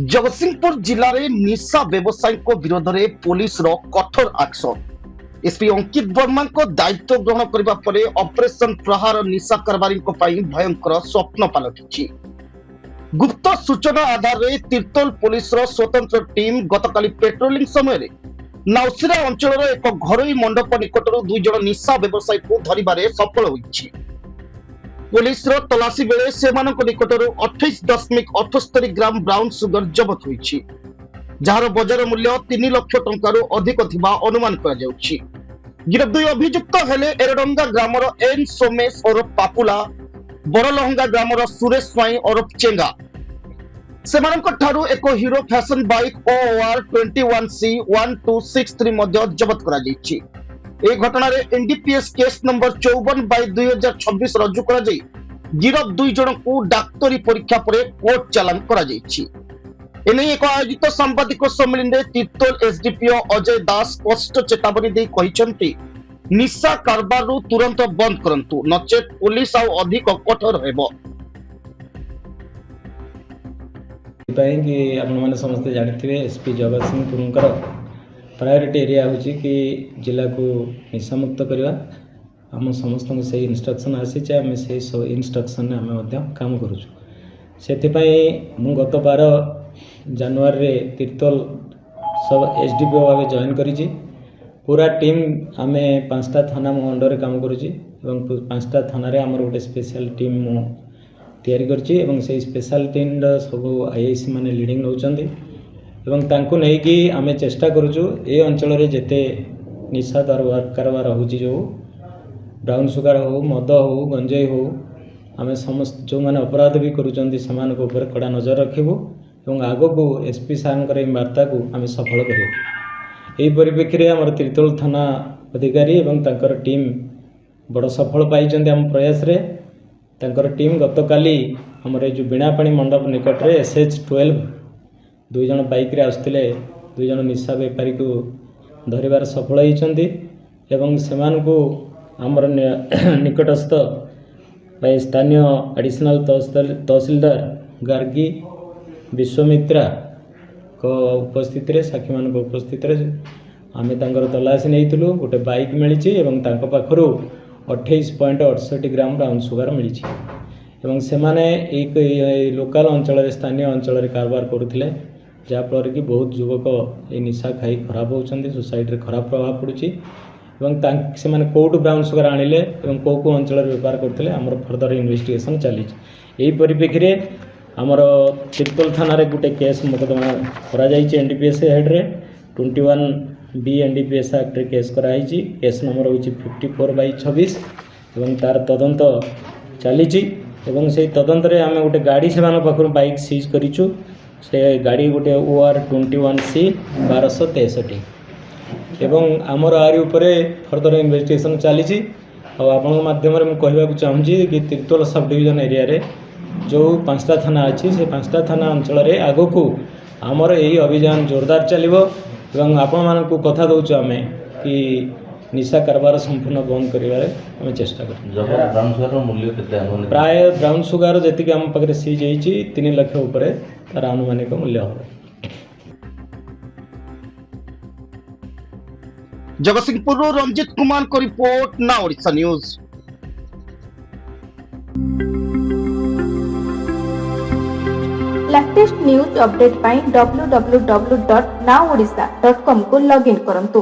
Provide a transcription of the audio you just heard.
जगतसिंहपुर जिले में निशा व्यवसायी विरोध में पुलिस कठोर एक्शन। एसपी अंकित वर्मा दायित्व ग्रहण करने पर ऑपरेशन प्रहार निशा कारोबारी भयंकर स्वप्न पलटि। गुप्त सूचना आधार में तीर्तोल पुलिस स्वतंत्र टीम गतकाली पेट्रोलिंग समय नाउसिरा अंचल एक घरोई मंडप निकटर 2 जन निशा व्यवसायी को धरवे सफल होइछि। पुलिस तलाशी बेले से निकटर 28.78 ग्राम ब्राउन सुगर जबत होइछि, जार बजार मूल्य 3 लाख टंकारु अधिक थिबा अनुमान करा जाउछि। गिरफ 2 अभियुक्त हेले एरडंगा ग्रामर एन सोमेश और पापुला, बड़लहंगा ग्रामर सुरेश स्वाई और चेंगा। सेमानक ठारू एक hero fashion bike OR 21C 1263 मध्य जबत करा जाइछि। ए घटना रे एनडीपीएस केस नंबर 54/2026 रजू करा जाई गिरफ 2 जन को डाक्तरी परीक्षा पर कोर्ट चालान करा जाइछि। एने एक आयोजित सांबादिक सम्मेलन रे तीर्तोल एसडीपीओ अजय दास स्पष्ट चेतावनी दे कहिसंती निशा कारबार रु तुरंत बंद करंतु, नचेत पुलिस आ अधिक कठोर हेबो। कि आपण माने समस्त जानिथिबे एसपी जगतसिंहपुर प्रायोरिटी एरिया होची कि जिला को निशा मुक्त करवा। आम समस्त से इंस्ट्रक्शन आसी आम से सब इंस्ट्रक्शन आम काम करुँ। से मु गत 12 जनवरी तीर्तोल सब एसडीपीओ भाव जॉइन करी। पूरा टीम आम 5टा थाना मो अंडर काम करुँ। 5टा थाना आम गोटे स्पेशल टीम तैयारी कर स्पेशल टीम सब आईआईसी माने लीडिंग नौचंदी एवं तांको नहीं कि आमे चेष्टा करूँ ए अंचल रे जेते निशा कारबार होची जो ब्राउन सुगर हो, मद हो, गंजेई हो, आमे समस्त जो माने अपराध भी करूचंदी समान को ऊपर कड़ा नजर रखिबो एवं आगो को एसपी साहब रे वार्ता को आमे सफल करिबो। एही परिप्रेक्षी रे हमर तीर्तोल थाना अधिकारी एवं तांकर टीम बड़ सफल पाइचंदी। हम प्रयास रे तांकर टीम गतकाली हमर जो बिणापाणी मंडप निकट रे SH12 2 जन बाइक रे आसुले 2 जन निशा व्यापारी को धरबार सफल होइचंदी एवं सेमान को हमर निकटस्थ स्थानीय एडिशनल तहसीलदार गार्गी विश्वमित्रा को उपस्थित रे साक्षी मान को उपस्थित रे आमे तांकर तलाशी नैतिलु। गोटे बाइक मिलिछि एवं तांको पाखरु 28.68 ग्राम ब्राउन सुगर मिलिछि एवं सेमाने एक लोकल अंचल स्थानीय अंचल कारबार करुथिले, जहाँफल कि बहुत युवक ये निशा खाई खराब होती, सोसाइटी खराब प्रभाव पड़ुछि एवं से माने कोटू ब्राउन सुगर आनिले एवं को अंचल बेपार करते आमर फर्दर इन्वेस्टिगेशन चली। यही परिप्रेक्षी में आमर तीर्तोल थाना रे गोटे केस मोकदमा करा एनडीपीएस हेड रे 21B एनडीपीएस एक्ट रे केस कराई। केस नंबर होची 54/26 एवं तार तदंत चली एवं से तदंत रे आमे गोटे गाड़ी से पाखर बाइक सीज करिछु। से गाड़ी गोटे OR 21C 1263 एवं आमर आरी उपरे फर्दर इन्वेस्टिगेशन चली। आपण माध्यम रे कहवाक चाहूँगी कि तीर्तोल सब डिविजन एरिया रे जो 5टा थाना अच्छी से 5टा थाना अंचल रे आगो को आमर यही अभियान जोरदार चलिबो एवं आपण मानकु कथा दउछु आमे कि निशा कारबार संपूर्ण बंद करिवारे आमे चेष्टा करू। ब्राउन सुगर मूल्य केते? प्राय ब्राउन सुगर जेतिक आम पाखरे सीज होइछि 3 लाख ऊपर तार अनुमानिक मूल्य हो। जगतसिंहपुर रंजित कुमार को report, Na Odisha news. Latest news update पाई www.naodisha.com को लॉगिन करंतु।